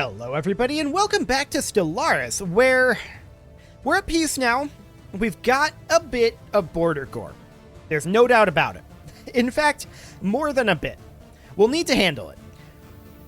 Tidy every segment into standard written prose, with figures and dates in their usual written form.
Hello everybody and welcome back to Stellaris, where we're at peace now. We've got a bit of border gore. There's no doubt about it. In fact, more than a bit. We'll need to handle it.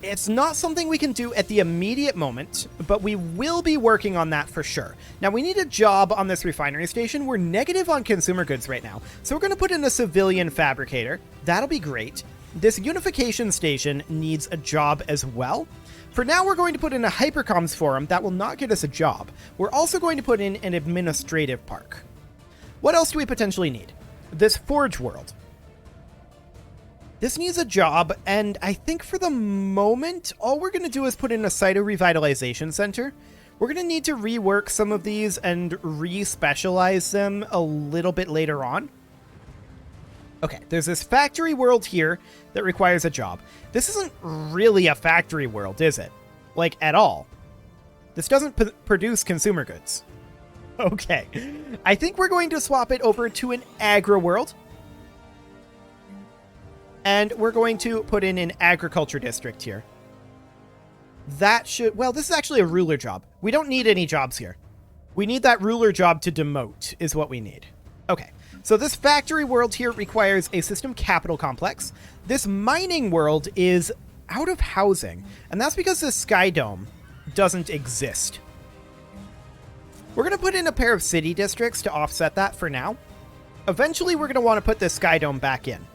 It's not something we can do at the immediate moment, but we will be working on that for sure. Now, we need a job on this refinery station. We're negative on consumer goods right now, so we're going to put in a civilian fabricator. That'll be great. This unification station needs a job as well. For now, we're going to put in a hypercoms forum. That will not get us a job. We're also going to put in an administrative park. What else do we potentially need? This forge world. This needs a job, and I think for the moment, all we're going to do is put in a cyto-revitalization center. We're going to need to rework some of these and re-specialize them a little bit later on. Okay, there's this factory world here that requires a job. This isn't really a factory world, is it? Like, at all. This doesn't produce consumer goods. Okay, I think we're going to swap it over to an agri world. And we're going to put in an agriculture district here. That should... Well, this is actually a ruler job. We don't need any jobs here. We need that ruler job to demote, is what we need. Okay. So this factory world here requires a system capital complex. This mining world is out of housing, and that's because the Sky Dome doesn't exist. We're going to put in a pair of city districts to offset that for now. Eventually, we're going to want to put this Sky Dome back in.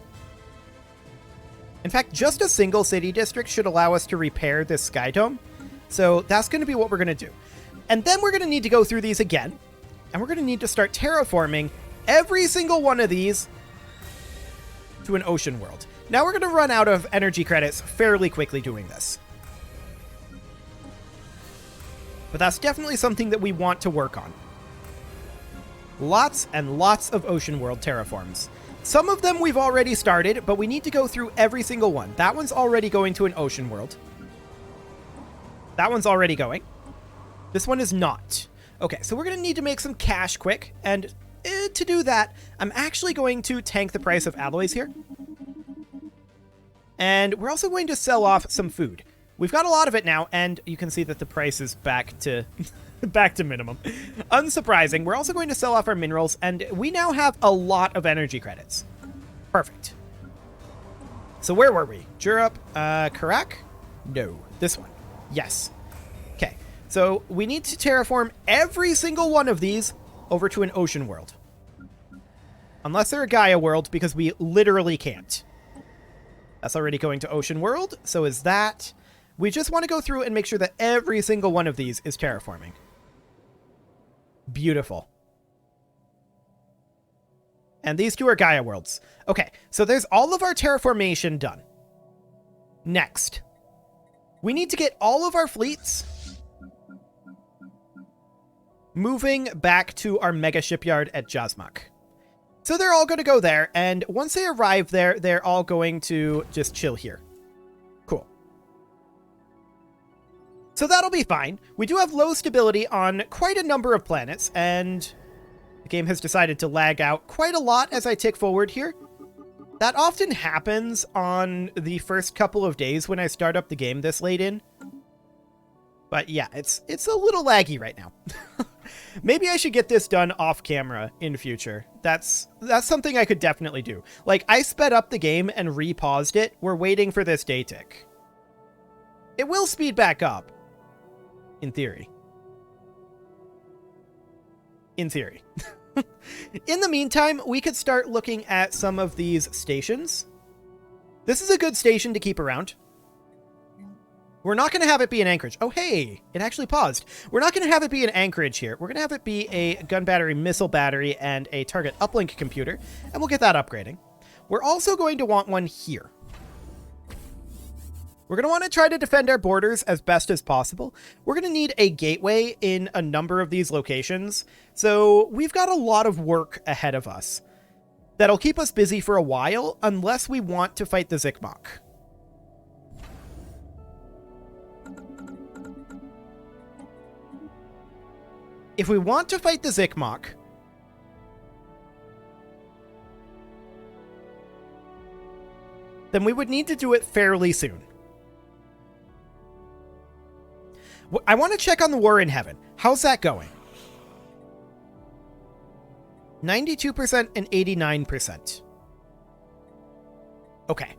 In fact, just a single city district should allow us to repair this Sky Dome. So that's going to be what we're going to do. And then we're going to need to go through these again, and we're going to need to start terraforming every single one of these to an ocean world. Now we're going to run out of energy credits fairly quickly doing this. But that's definitely something that we want to work on. Lots and lots of ocean world terraforms. Some of them we've already started, but we need to go through every single one. That one's already going to an ocean world. That one's already going. This one is not. Okay, so we're going to need to make some cash quick, and to do that, I'm actually going to tank the price of alloys here. And we're also going to sell off some food. We've got a lot of it now, and you can see that the price is back to back to minimum. Unsurprising. We're also going to sell off our minerals, and we now have a lot of energy credits. Perfect. So where were we? Jurup, Karak? No. This one. Yes. Okay. So we need to terraform every single one of these over to an ocean world. Unless they're a Gaia world, because we literally can't. That's already going to ocean world, so is that. We just want to go through and make sure that every single one of these is terraforming. Beautiful. And these two are Gaia worlds. Okay, so there's all of our terraformation done. Next, we need to get all of our fleets moving back to our mega shipyard at Jasmak. So they're all going to go there, and once they arrive there, they're all going to just chill here. Cool. So that'll be fine. We do have low stability on quite a number of planets, and the game has decided to lag out quite a lot as I tick forward here. That often happens on the first couple of days when I start up the game this late in. But yeah, it's a little laggy right now. Maybe I should get this done off camera in future. That's something I could definitely do. Like, I sped up the game and repaused it. We're waiting for this day tick. It will speed back up. In theory. In theory. In the meantime, we could start looking at some of these stations. This is a good station to keep around. We're not going to have it be an Anchorage. Oh, hey, it actually paused. We're not going to have it be an Anchorage here. We're going to have it be a gun battery, missile battery, and a target uplink computer, and we'll get that upgrading. We're also going to want one here. We're going to want to try to defend our borders as best as possible. We're going to need a gateway in a number of these locations, so we've got a lot of work ahead of us that'll keep us busy for a while unless we want to fight the Zikmok. If we want to fight the Zikmok, then we would need to do it fairly soon. I want to check on the War in Heaven. How's that going? 92% and 89%. Okay.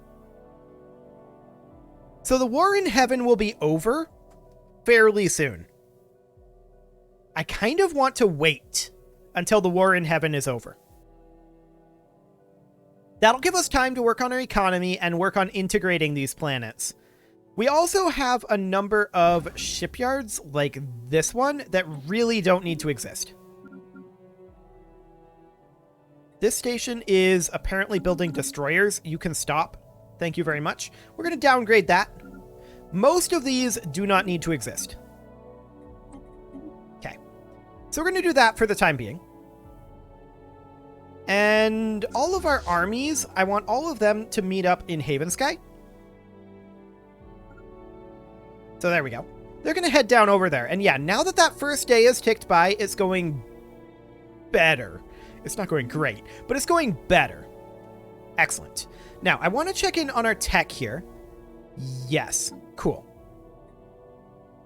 So the War in Heaven will be over fairly soon. I kind of want to wait until the War in Heaven is over. That'll give us time to work on our economy and work on integrating these planets. We also have a number of shipyards like this one that really don't need to exist. This station is apparently building destroyers. You can stop. Thank you very much. We're going to downgrade that. Most of these do not need to exist. Okay. So we're going to do that for the time being. And all of our armies, I want all of them to meet up in Haven Sky. So there we go. They're going to head down over there. And yeah, now that that first day is ticked by, it's going better. It's not going great, but it's going better. Excellent. Now, I want to check in on our tech here. Yes. Cool.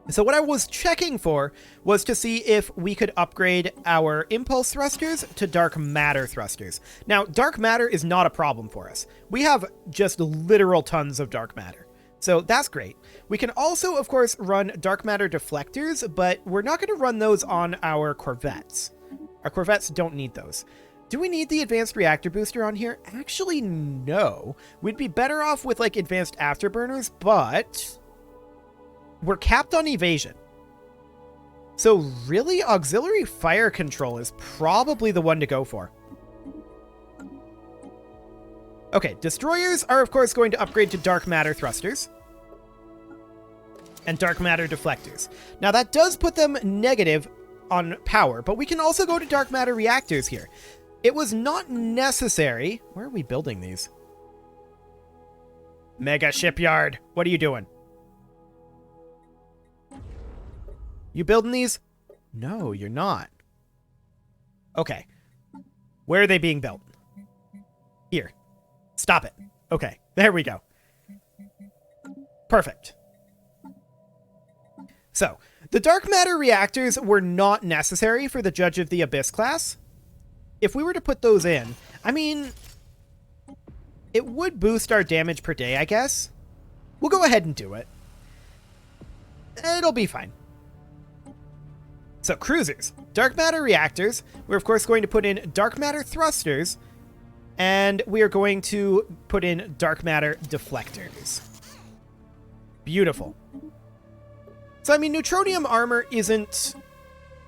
So what I was checking for was to see if we could upgrade our impulse thrusters to dark matter thrusters. Now, dark matter is not a problem for us. We have just literal tons of dark matter. So that's great. We can also, of course, run dark matter deflectors, but we're not going to run those on our corvettes. Our corvettes don't need those. Do we need the advanced reactor booster on here? Actually, no. We'd be better off with like advanced afterburners, but we're capped on evasion. So really, auxiliary fire control is probably the one to go for. Okay, destroyers are of course going to upgrade to dark matter thrusters and dark matter deflectors. Now that does put them negative on power, but we can also go to dark matter reactors here. It was not necessary. Where are we building these? Mega shipyard. What are you doing? You building these? No, you're not. Okay. Where are they being built? Here. Stop it. Okay, there we go. Perfect. So, the dark matter reactors were not necessary for the Judge of the Abyss class. If we were to put those in, I mean, it would boost our damage per day, I guess. We'll go ahead and do it. It'll be fine. So, cruisers. Dark matter reactors. We're, of course, going to put in dark matter thrusters. And we are going to put in dark matter deflectors. Beautiful. So, I mean, neutronium armor isn't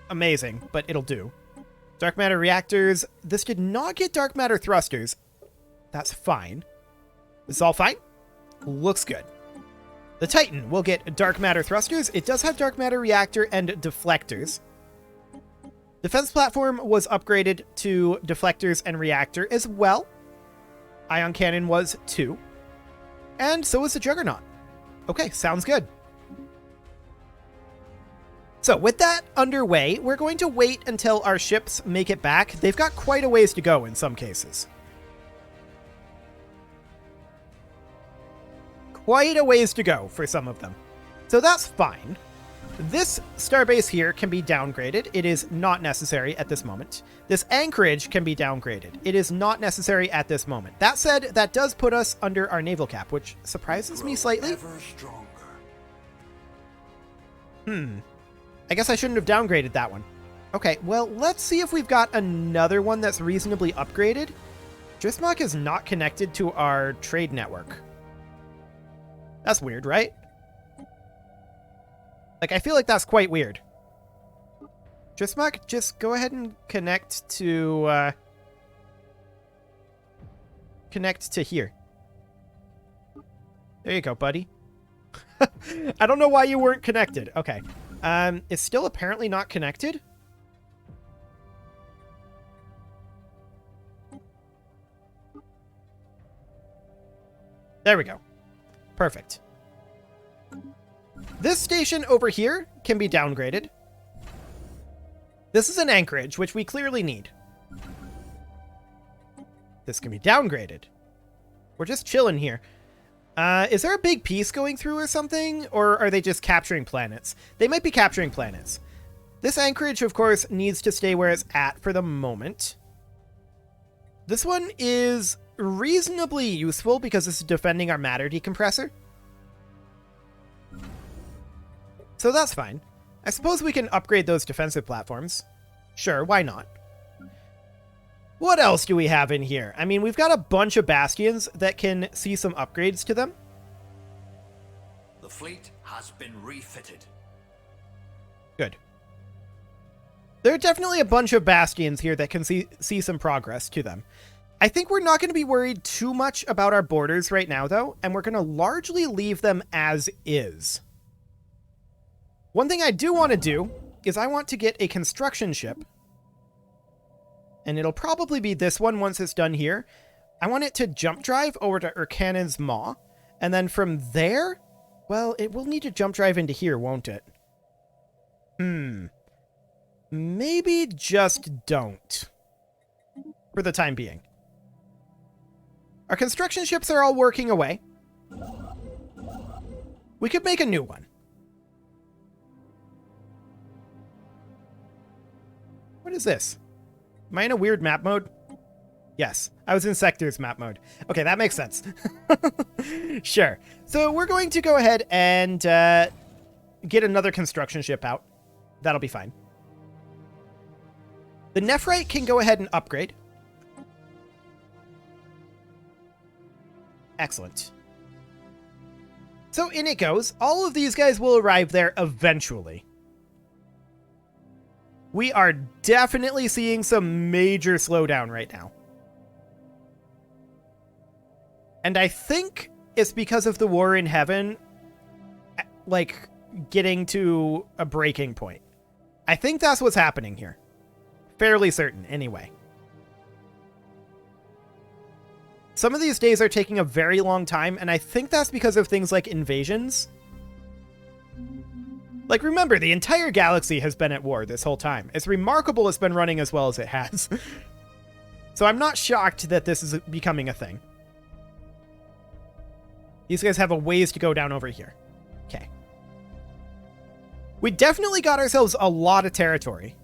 amazing, but it'll do. Dark matter reactors. This did not get dark matter thrusters. That's fine. This is all fine. Looks good. The Titan will get dark matter thrusters. It does have dark matter reactor and deflectors. Defense platform was upgraded to deflectors and reactor as well. Ion cannon was too. And so is the Juggernaut. Okay, sounds good. So with that underway, we're going to wait until our ships make it back. They've got quite a ways to go in some cases. Quite a ways to go for some of them. So that's fine. This starbase here can be downgraded. It is not necessary at this moment. This anchorage can be downgraded. It is not necessary at this moment. That said, that does put us under our naval cap, which surprises me slightly. I guess I shouldn't have downgraded that one. Okay, well, let's see if we've got another one that's reasonably upgraded. Drismok is not connected to our trade network. That's weird, right? Like, I feel like that's quite weird. Drismok, just go ahead and connect to here. There you go, buddy. I don't know why you weren't connected. Okay. It's still apparently not connected. There we go. Perfect. This station over here can be downgraded. This is an anchorage, which we clearly need. This can be downgraded. We're just chilling here. Is there a big piece going through or something? Or are they just capturing planets? They might be capturing planets. This anchorage, of course, needs to stay where it's at for the moment. This one is reasonably useful because this is defending our matter decompressor. So that's fine. I suppose we can upgrade those defensive platforms. Sure, why not? What else do we have in here? I mean, we've got a bunch of bastions that can see some upgrades to them. The fleet has been refitted. Good. There are definitely a bunch of bastions here that can see some progress to them. I think we're not going to be worried too much about our borders right now, though, and we're going to largely leave them as is. One thing I do want to do is I want to get a construction ship. And it'll probably be this one once it's done here. I want it to jump drive over to Urkanon's Maw. And then from there, well, it will need to jump drive into here, won't it? Maybe just don't. For the time being. Our construction ships are all working away. We could make a new one. What is this? Am I in a weird map mode? Yes, I was in sectors map mode. Okay, that makes sense. Sure. So we're going to go ahead and get another construction ship out. That'll be fine. The Nephrite can go ahead and upgrade. Excellent. So in it goes. All of these guys will arrive there eventually. We are definitely seeing some major slowdown right now. And I think it's because of the war in heaven, like, getting to a breaking point. I think that's what's happening here. Fairly certain, anyway. Some of these days are taking a very long time, and I think that's because of things like invasions. Like, remember, the entire galaxy has been at war this whole time. It's remarkable it's been running as well as it has. So I'm not shocked that this is becoming a thing. These guys have a ways to go down over here. Okay. We definitely got ourselves a lot of territory.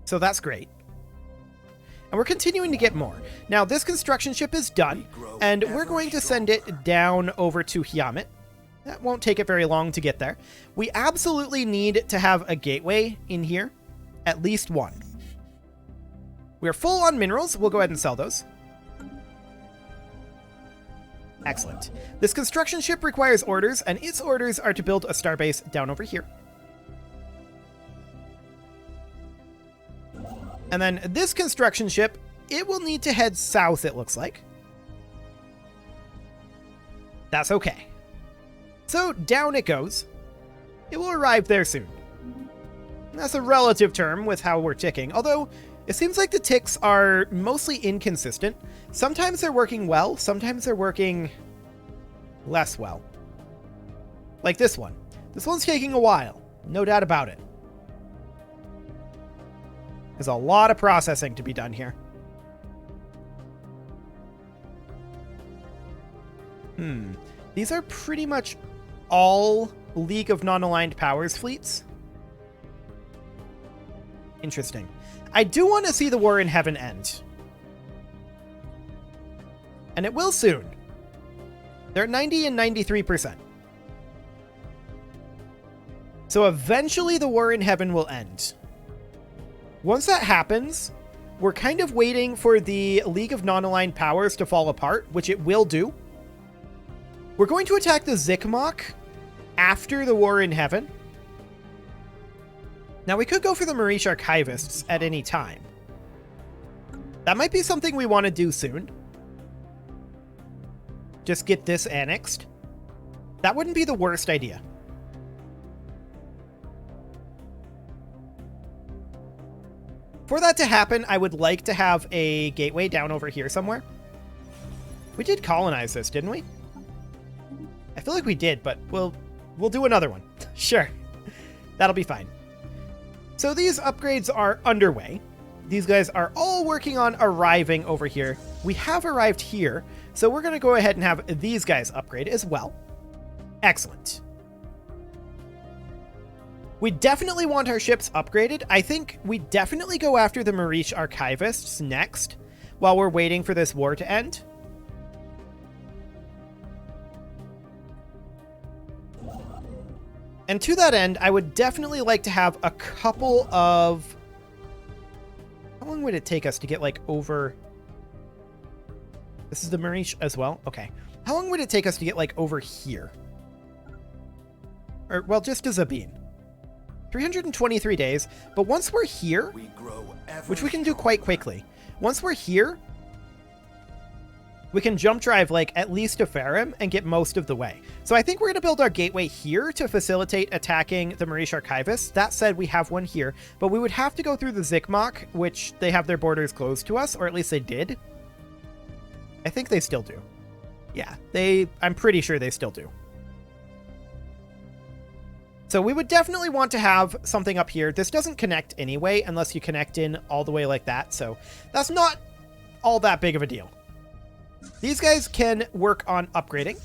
So that's great. And we're continuing to get more. Now, this construction ship is done, and we're going to send it down over to Hiamet. That won't take it very long to get there. We absolutely need to have a gateway in here. At least one. We're full on minerals. We'll go ahead and sell those. Excellent. This construction ship requires orders, and its orders are to build a starbase down over here. And then this construction ship, it will need to head south, it looks like. That's okay. So down it goes. It will arrive there soon. That's a relative term with how we're ticking, although it seems like the ticks are mostly inconsistent. Sometimes they're working well, sometimes they're working less well. Like this one. This one's taking a while, no doubt about it. There's a lot of processing to be done here. These are pretty much all League of Non-Aligned Powers fleets. Interesting. I do want to see the war in heaven end. And it will soon. They're 90 and 93%. So eventually the war in heaven will end. Once that happens, we're kind of waiting for the League of Non-Aligned Powers to fall apart, which it will do. We're going to attack the Zikmok after the war in heaven. Now, we could go for the Marish Archivists at any time. That might be something we want to do soon. Just get this annexed. That wouldn't be the worst idea. For that to happen, I would like to have a gateway down over here somewhere. We did colonize this, didn't we? I feel like we did, but we'll do another one. Sure. That'll be fine. So these upgrades are underway. These guys are all working on arriving over here. We have arrived here. So we're going to go ahead and have these guys upgrade as well. Excellent. We definitely want our ships upgraded. I think we definitely go after the Marish Archivists next, while we're waiting for this war to end. And to that end, I would definitely like to have a couple of... How long would it take us to get, like, over... This is the Marish as well? Okay. How long would it take us to get, like, over here? Or, well, just to Zabine. 323 days, but once we're here, which we can do quite quickly, once we're here, we can jump drive like at least to Farum and get most of the way. So I think we're going to build our gateway here to facilitate attacking the Marish Archivists. That said, we have one here, but we would have to go through the Zikmok, which they have their borders closed to us, or at least they did. I think they still do. Yeah, I'm pretty sure they still do. So we would definitely want to have something up here. This doesn't connect anyway, unless you connect in all the way like that. So that's not all that big of a deal. These guys can work on upgrading,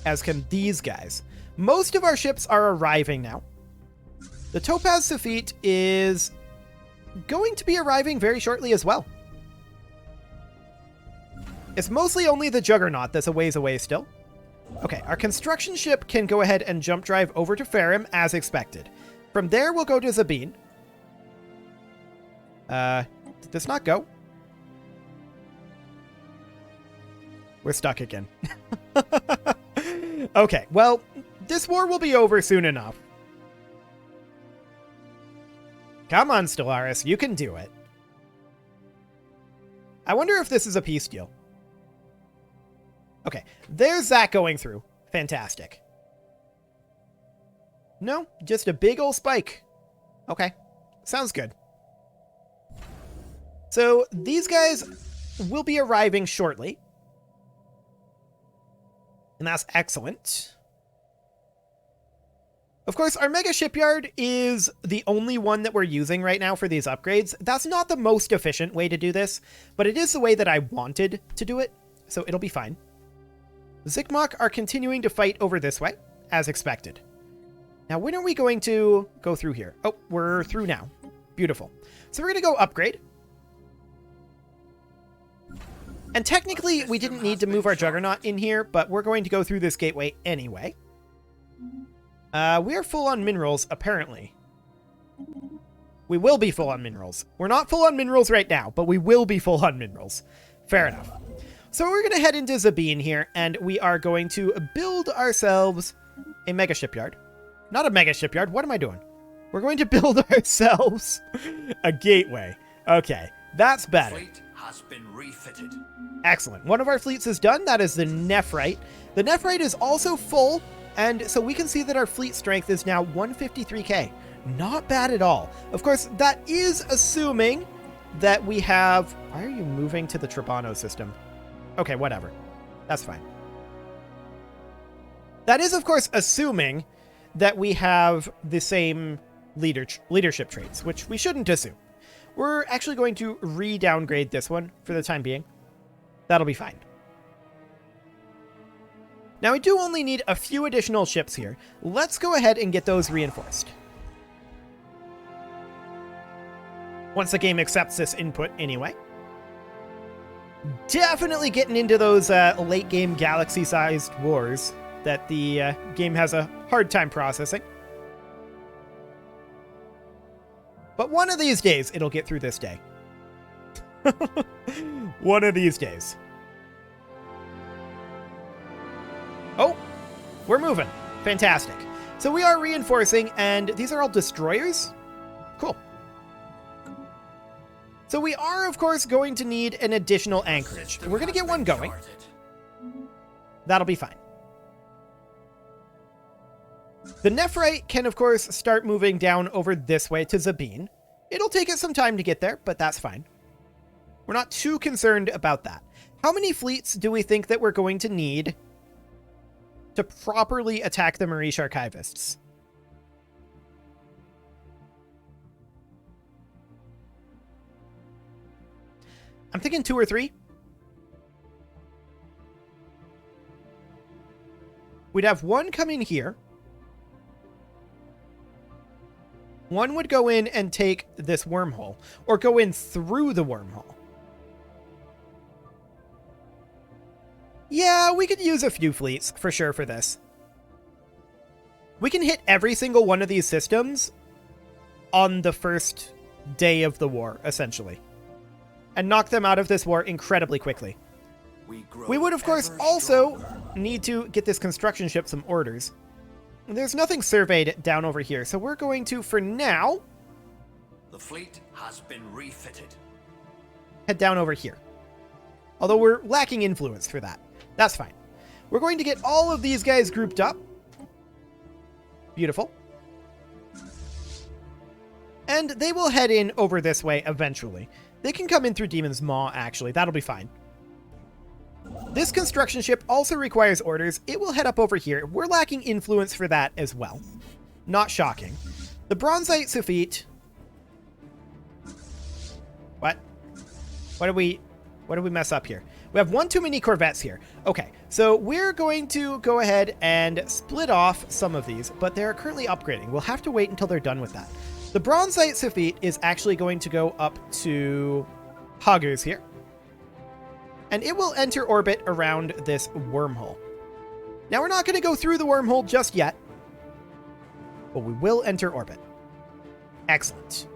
as can these guys. Most of our ships are arriving now. The Topaz Safit is going to be arriving very shortly as well. It's mostly only the Juggernaut that's a ways away still. Okay, our construction ship can go ahead and jump drive over to Farum as expected. From there, we'll go to Zabine. Did this not go? We're stuck again. Okay, well, this war will be over soon enough. Come on, Stellaris, you can do it. I wonder if this is a peace deal. Okay, there's that going through. Fantastic. No, just a big old spike. Okay, sounds good. So these guys will be arriving shortly. And that's excellent. Of course, our mega shipyard is the only one that we're using right now for these upgrades. That's not the most efficient way to do this, but it is the way that I wanted to do it, so it'll be fine. Zikmok are continuing to fight over this way, as expected. Now, when are we going to go through here? Oh, we're through now. Beautiful. So we're going to go upgrade. And technically, we didn't need to move our Juggernaut in here, but we're going to go through this gateway anyway. We are full on minerals, apparently. We will be full on minerals. We're not full on minerals right now, but we will be full on minerals. Fair enough. So we're going to head into Zabine here, and we are going to build ourselves a mega shipyard. Not a mega shipyard. What am I doing? We're going to build ourselves a gateway. Okay, that's better. Fleet has been refitted. Excellent. One of our fleets is done. That is the Nephrite. The Nephrite is also full, and so we can see that our fleet strength is now 153k. Not bad at all. Of course, that is assuming that we have... Why are you moving to the Trabano system? Okay, whatever. That's fine. That is, of course, assuming that we have the same leadership traits, which we shouldn't assume. We're actually going to re-downgrade this one for the time being. That'll be fine. Now, we do only need a few additional ships here. Let's go ahead and get those reinforced. Once the game accepts this input anyway. Definitely getting into those late-game galaxy-sized wars that the game has a hard time processing. But one of these days, it'll get through this day. One of these days. Oh, we're moving. Fantastic. So we are reinforcing, and these are all destroyers? Cool. So we are, of course, going to need an additional anchorage. We're going to get one going. That'll be fine. The Nephrite can, of course, start moving down over this way to Zabine. It'll take it some time to get there, but that's fine. We're not too concerned about that. How many fleets do we think that we're going to need to properly attack the Marish Archivists? I'm thinking 2 or 3. We'd have one come in here. One would go in and take this wormhole, or go in through the wormhole. Yeah, we could use a few fleets for sure for this. We can hit every single one of these systems on the first day of the war, essentially, and knock them out of this war incredibly quickly. We would, of course, also need to get this construction ship some orders. There's nothing surveyed down over here, so we're going to, for now, the fleet has been refitted. Head down over here. Although we're lacking influence for that. That's fine. We're going to get all of these guys grouped up. Beautiful. And they will head in over this way eventually. They can come in through Demon's Maw, actually. That'll be fine. This construction ship also requires orders. It will head up over here. We're lacking influence for that as well. Not shocking. The Bronzite Suffit. What? What did we mess up here? We have one too many Corvettes here. Okay, so we're going to go ahead and split off some of these, but they're currently upgrading. We'll have to wait until they're done with that. The Bronzite Suffit is actually going to go up to Hoggers here. And it will enter orbit around this wormhole. Now, we're not going to go through the wormhole just yet, but we will enter orbit. Excellent.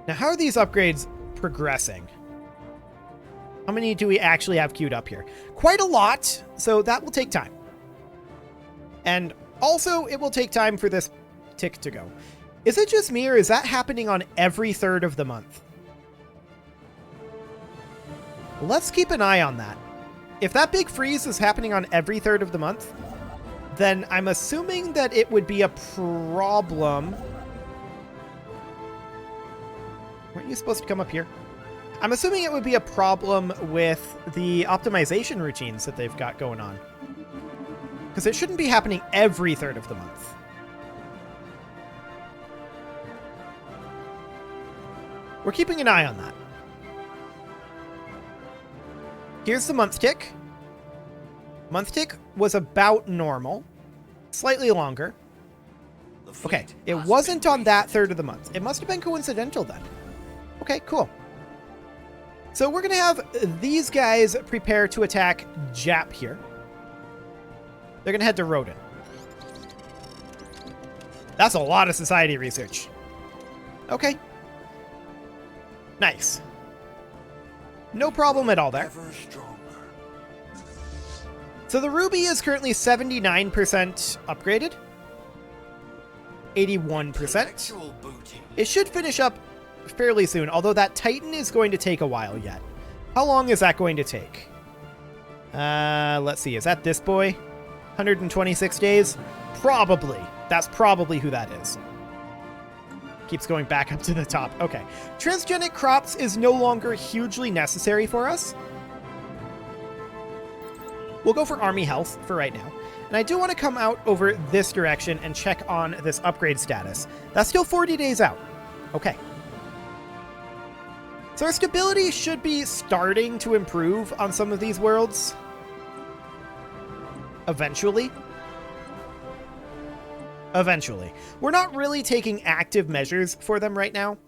Now, how are these upgrades progressing? How many do we actually have queued up here? Quite a lot, so that will take time. And also, it will take time for this tick to go. Is it just me, or is that happening on every third of the month? Let's keep an eye on that. If that big freeze is happening on every third of the month, then I'm assuming that it would be a problem. Weren't you supposed to come up here? I'm assuming it would be a problem with the optimization routines that they've got going on. Because it shouldn't be happening every third of the month. We're keeping an eye on that. Here's the month tick. Month tick was about normal. Slightly longer. Okay, it wasn't on that third of the month. It must have been coincidental then. Okay, cool. So we're going to have these guys prepare to attack Jap here. They're going to head to Rodin. That's a lot of society research. Okay. Nice. No problem at all there. So the Ruby is currently 79% upgraded. 81%. It should finish up fairly soon, although that Titan is going to take a while yet. How long is that going to take? Let's see. Is that this boy? 126 days? Probably. That's probably who that is. Keeps going back up to the top. Okay. Transgenic crops is no longer hugely necessary for us. We'll go for army health for right now. And I do want to come out over this direction and check on this upgrade status. That's still 40 days out. Okay. So our stability should be starting to improve on some of these worlds. Eventually. Eventually. We're not really taking active measures for them right now.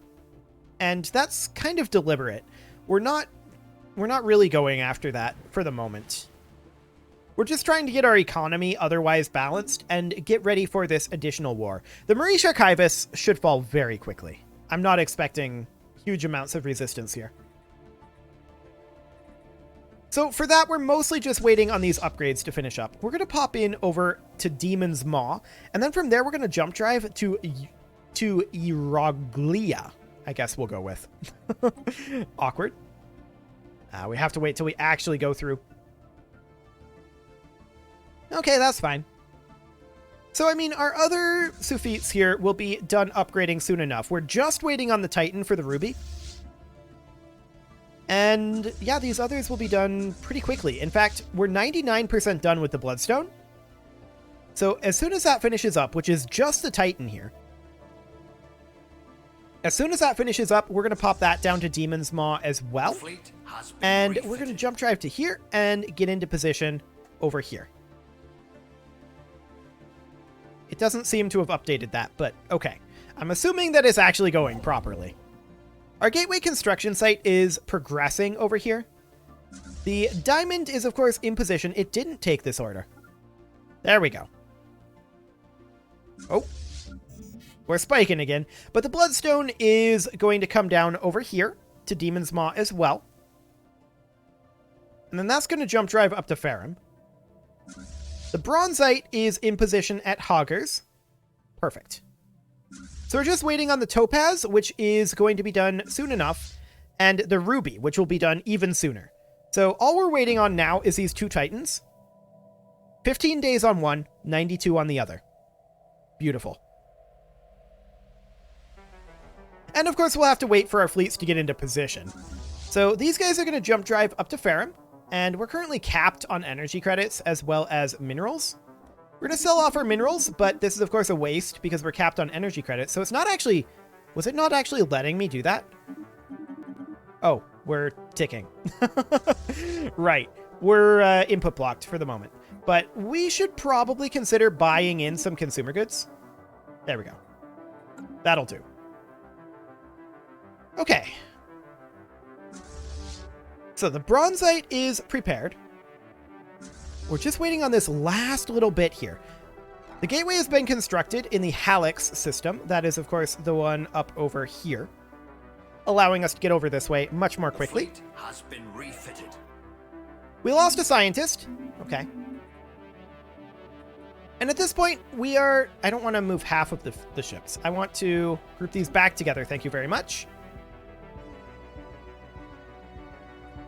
And that's kind of deliberate. We're not really going after that for the moment. We're just trying to get our economy otherwise balanced and get ready for this additional war. The Marish Archivist should fall very quickly. I'm not expecting huge amounts of resistance here. So for that, we're mostly just waiting on these upgrades to finish up. We're going to pop in over to Demon's Maw, and then from there, we're going to jump drive to Iroglia, I guess we'll go with. Awkward. We have to wait till we actually go through. Okay, that's fine. So, I mean, our other Suffits here will be done upgrading soon enough. We're just waiting on the Titan for the Ruby. And yeah, these others will be done pretty quickly. In fact, we're 99% done with the Bloodstone. So as soon as that finishes up, which is just the Titan here, As soon as that finishes up, we're going to pop that down to Demon's Maw as well. The fleet has been And refitted. we're going to jump drive to here and get into position over here. It doesn't seem to have updated that, but okay. I'm assuming that it's actually going properly. Our gateway construction site is progressing over here. The diamond is, of course, in position. It didn't take this order. There we go. Oh. We're spiking again. But the bloodstone is going to come down over here to Demon's Maw as well. And then that's going to jump drive up to Ferrum. The bronzite is in position at Hoggers. Perfect. So we're just waiting on the topaz, which is going to be done soon enough, and the ruby, which will be done even sooner. So all we're waiting on now is these two titans. 15 days on one, 92 on the other. Beautiful. And of course, we'll have to wait for our fleets to get into position. So these guys are going to jump drive up to Ferrum, and we're currently capped on energy credits as well as minerals. We're going to sell off our minerals, but this is of course a waste because we're capped on energy credits. So it's not actually... Was it not actually letting me do that? Oh, we're ticking. Right. We're input blocked for the moment. But we should probably consider buying in some consumer goods. There we go. That'll do. Okay. So the bronzite is prepared. We're just waiting on this last little bit here. The gateway has been constructed in the Halix system. That is, of course, the one up over here, allowing us to get over this way much more quickly. The fleet has been refitted. We lost a scientist. Okay. And at this point, we are... I don't want to move half of the ships. I want to group these back together. Thank you very much.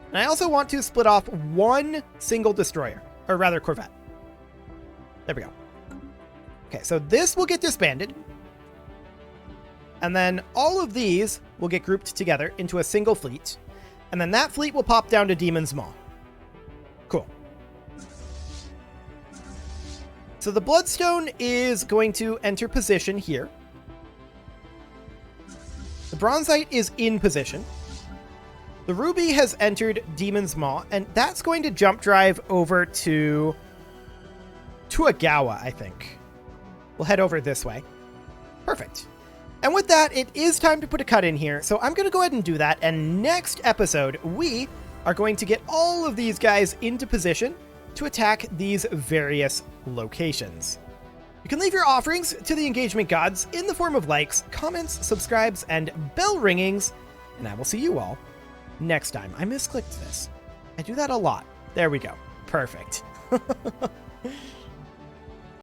And I also want to split off one single destroyer. Or rather, corvette. There we go. Okay, so this will get disbanded. And then all of these will get grouped together into a single fleet. And then that fleet will pop down to Demon's Maw. Cool. So the Bloodstone is going to enter position here. The Bronzite is in position. The Ruby has entered Demon's Maw, and that's going to jump drive over to Agawa, I think. We'll head over this way. Perfect. And with that, it is time to put a cut in here, so I'm going to go ahead and do that, and next episode, we are going to get all of these guys into position to attack these various locations. You can leave your offerings to the engagement gods in the form of likes, comments, subscribes, and bell ringings, and I will see you all next time. I misclicked this. I do that a lot. There we go. Perfect.